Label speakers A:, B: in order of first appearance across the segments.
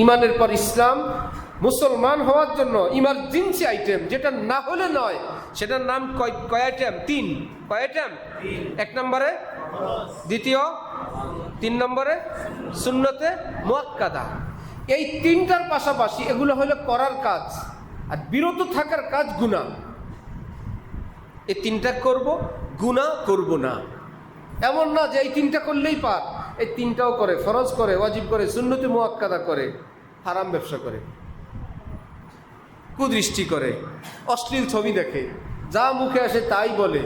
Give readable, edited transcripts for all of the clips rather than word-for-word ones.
A: ইমানের পর ইসলাম, মুসলমান হওয়ার জন্য ইমার্জেন্সি আইটেম, যেটা না হলে নয়, সেটার নাম কয় আইটেম? 3। কয় আইটেম? 1 নম্বরে, দ্বিতীয়, 3 নম্বরে সুন্নতে মুআক্কাদা। এই 3টার পাশাপাশি এগুলো হলো করার কাজ, আর বিরত থাকার কাজ গুনাহ। এই 3টা করব, গুনাহ করব না। এমন না যে এই 3টা করলেই পার, এই 3টাও করে, ফরজ করে, ওয়াজিব করে, সুন্নতে মুআক্কাদা করে, হারাম ব্যবসা করে, কুদৃষ্টি করে, অশ্লীল ছবি দেখে, যা মুখে আসে তাই বলে।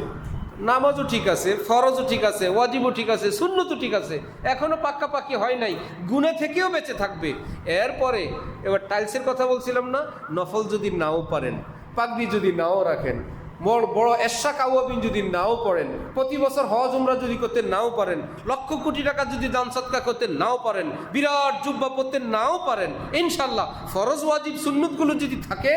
A: নামাজও ঠিক আছে, ফরজও ঠিক আছে, ওয়াজিবও ঠিক আছে, সুন্নতও ঠিক আছে, এখনো পাক্কাপাক্কি হয় নাই, গুনাহ থেকেও বেঁচে থাকবে। এরপরে এবার টাইলসের কথা বলছিলাম না, নফল যদি নাও পারেন, পাগড়ি যদি নাও রাখেন, বড় এশাক আওয়াবিন যদি নাও পড়েন, প্রতি বছর হজ উমরা যদি করতে নাও পারেন, লক্ষ কোটি টাকা যদি দান সদকা করতে নাও পারেন, বিরাট জুব্বা পরতে নাও পারেন, ইনশাল্লাহ ফরজ ওয়াজিব সুন্নতগুলো যদি থাকে,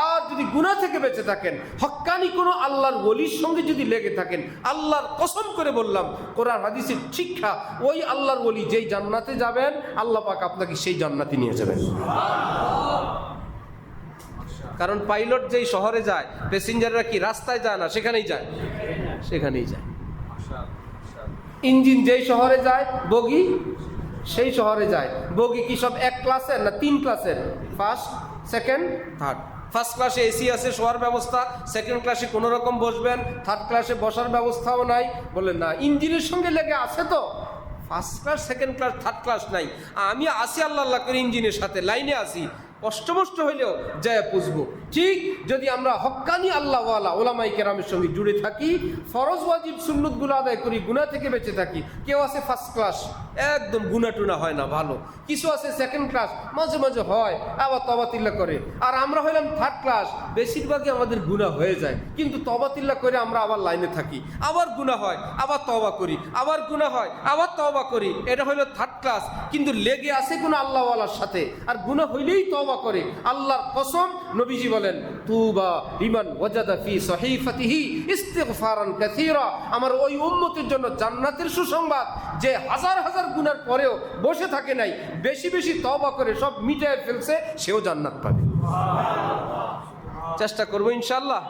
A: আর যদি গুনাহ থেকে বেঁচে থাকেন, হক্কানি কোনো আল্লাহর ওলির সঙ্গে যদি লেগে থাকেন, আল্লাহর কসম করে বললাম, কোরআন হাদিসের শিক্ষা, ওই আল্লাহর ওলি যেই জান্নাতে যাবেন, আল্লাহ পাক আপনাকে সেই জান্নাতে নিয়ে যাবেন। কারণ পাইলট যেই শহরে যায়, প্যাসেঞ্জাররা কি রাস্তায় যায় না, সেখানেই যায়, সেখানেই যায়। ইঞ্জিন যেই শহরে যায়, বগি সেই শহরে যায়। বগি কি সব 1 ক্লাসের না 3 ক্লাসের? First, second, third. ফার্স্ট ক্লাসে এসি আছে, শোয়ার ব্যবস্থা, সেকেন্ড ক্লাসে কোনো রকম বসবেন, থার্ড ক্লাসে বসার ব্যবস্থাও নাই। বললেন না, ইঞ্জিনের সঙ্গে লেগে আছে তো, first class, second class, third class নাই। আমি আসি আল্লাহ আল্লাহ করে ইঞ্জিনের সাথে লাইনে আসি, কষ্ট মষ্ট হইলেও যায় পুষবো। ঠিক যদি আমরা হক্কানি আল্লাহওয়ালা ওলামাই কেরামের সঙ্গে জুড়ে থাকি, ফরজ ওয়াজিব সুন্নতগুলো আদায় করি, গুনাহ থেকে বেঁচে থাকি। কেউ আছে ফার্স্ট ক্লাস, একদম গুনাহ টুনা হয় না, ভালো। কিছু আছে সেকেন্ড ক্লাস, মাঝে মাঝে হয়, আবার তবাতিল্লা করে। আর আমরা হইলাম থার্ড ক্লাস, বেশিরভাগই আমাদের গুনাহ হয়ে যায়, কিন্তু তবাতিল্লা করে আমরা আবার লাইনে থাকি, আবার গুনাহ হয়, আবার তওবা করি, আবার গুনাহ হয়, আবার তওবা করি। এটা হইলো থার্ড ক্লাস, কিন্তু লেগে আছে কোনো আল্লাহওয়ালার সাথে, আর গুনাহ হইলেই তওবা করে। আল্লাহর কসম, নবীজি বলেন, তুবা লিমান ওয়াজাদা ফি সহিফাতিহি ইস্তিগফারান কাসীরা। আমার ওই উম্মতের জন্য জান্নাতের সুসংবাদ, যে হাজার হাজার গুনার পরেও বসে থাকে নাই, বেশি বেশি তওবা করে সব মিটায় ফেলছে, সেও জান্নাত পাবে। চেষ্টা করবো ইনশাআল্লাহ।